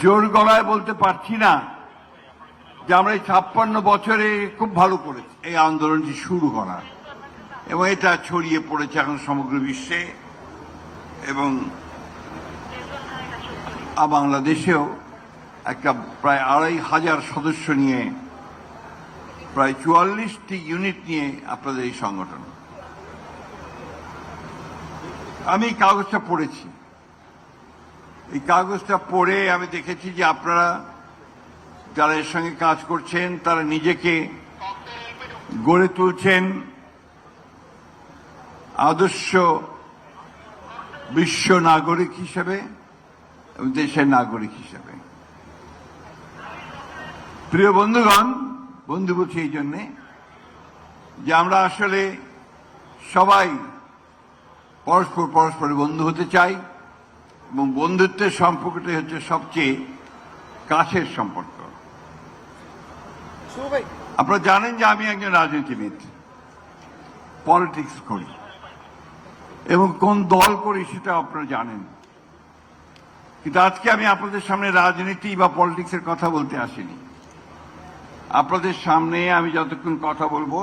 জোর গলায় বলতে পারছি না যে আমরা এই 56 বছরে খুব ভালো করেছি এই আন্দোলনটি শুরু করা, এবং এটা ছড়িয়ে পড়েছে এখন সমগ্র বিশ্বে এবং বাংলাদেশেও একটা প্রায় 2500 সদস্য নিয়ে প্রায় 44টি ইউনিট নিয়ে আপনাদের এই সংগঠন। আমি কাগজটা পড়েছি, এই কাগজটা পড়ে আমি দেখেছি যে আপনারা যারা এর সঙ্গে কাজ করছেন তারা নিজেকে গড়ে তুলছেন আদর্শ বিশ্ব নাগরিক হিসেবে এবং দেশের নাগরিক হিসেবে। প্রিয় বন্ধুগণ, বন্ধু বলছি এই জন্যে যে আমরা আসলে সবাই পরস্পরের বন্ধু হতে চাই এবং বন্ধুত্বের সম্পর্কটাই হচ্ছে সবচেয়ে কাছের সম্পর্ক। আপনারা জানেন যে আমি একজন রাজনীতিবিদ, পলিটিক্স করি এবং কোন দল করি সেটা আপনারা জানেন, কিন্তু আজকে আমি আপনাদের সামনে রাজনীতি বা পলিটিক্সের কথা বলতে আসিনি। আপনাদের সামনে আমি যতক্ষণ কথা বলবো,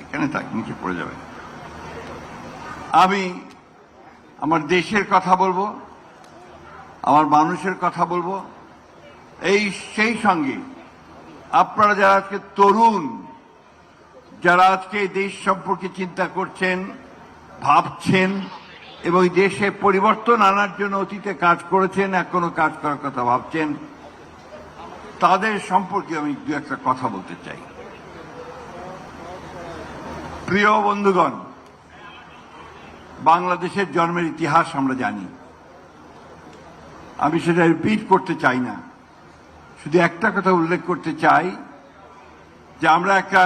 এখানে থাকি নিচে পড়ে যাবে, আমি আমার দেশের কথা বলবো, আমার মানুষের কথা বলবো, সেই সঙ্গে আপনারা যারা আজকে তরুণ, যারা আজকে দেশ সম্পর্কে চিন্তা করছেন, ভাবছেন এবং দেশে পরিবর্তন আনার জন্য অতীতে কাজ করেছেন, এখনো কাজ করার কথা ভাবছেন, তাদের সম্পর্কে আমি দু একটা কথা বলতে চাই। প্রিয় বন্ধুগণ, বাংলাদেশের জন্মের ইতিহাস আমরা জানি, আমি সেটা রিপিট করতে চাই না, শুধু একটা কথা উল্লেখ করতে চাই যে আমরা একটা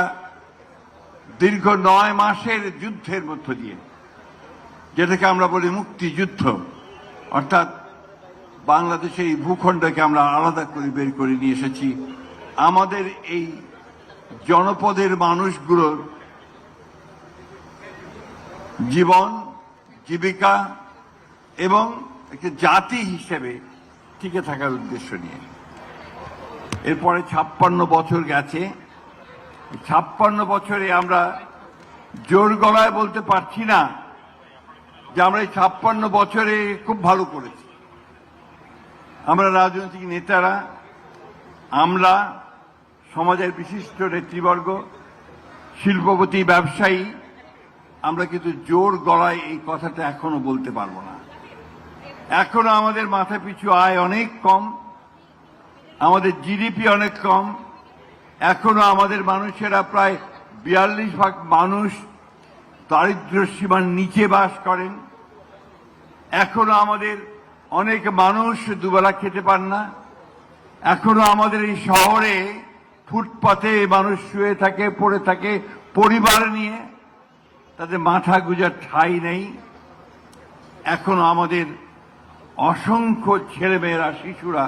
দীর্ঘ 9 মাসের যুদ্ধের মধ্য দিয়ে, যেটাকে আমরা বলি মুক্তিযুদ্ধ, অর্থাৎ বাংলাদেশের এই ভূখণ্ডকে আমরা আলাদা করে বের করে নিয়ে এসেছি আমাদের এই জনপদের মানুষগুলোর জীবন জীবিকা এবং একটা জাতি হিসেবে টিকে থাকার উদ্দেশ্য নিয়ে। এরপরে 56 বছর গেছে, 56 বছরে আমরা জোর গলায় বলতে পারছি না যে আমরা এই 56 বছরে খুব ভালো করেছি। আমরা রাজনৈতিক নেতারা, আমরা সমাজের বিশিষ্ট নেতৃবর্গ, শিল্পপতি, ব্যবসায়ী, আমরা কিন্তু জোর গলায় এই কথাটা এখনো বলতে পারবো না। এখনো আমাদের মাথা পিছু আয় অনেক কম, আমাদের জিডিপি অনেক কম, এখনো আমাদের মানুষেরা প্রায় 42% মানুষ দারিদ্র্য সীমার নিচে বাস করেন, এখনো আমাদের অনেক মানুষ দুবেলা খেতে পান না, এখনো আমাদের এই শহরে ফুটপাতে মানুষ শুয়ে থাকে, পড়ে থাকে পরিবার নিয়ে, তাদের মাথা গুঁজার ঠাঁই নেই। এখনো আমাদের অসংখ্য ছেলেমেয়েরা, শিশুরা,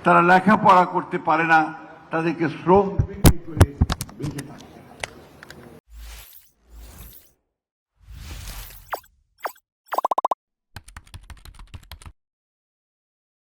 তারা লেখাপড়া করতে পারে না, তাদেরকে শ্রম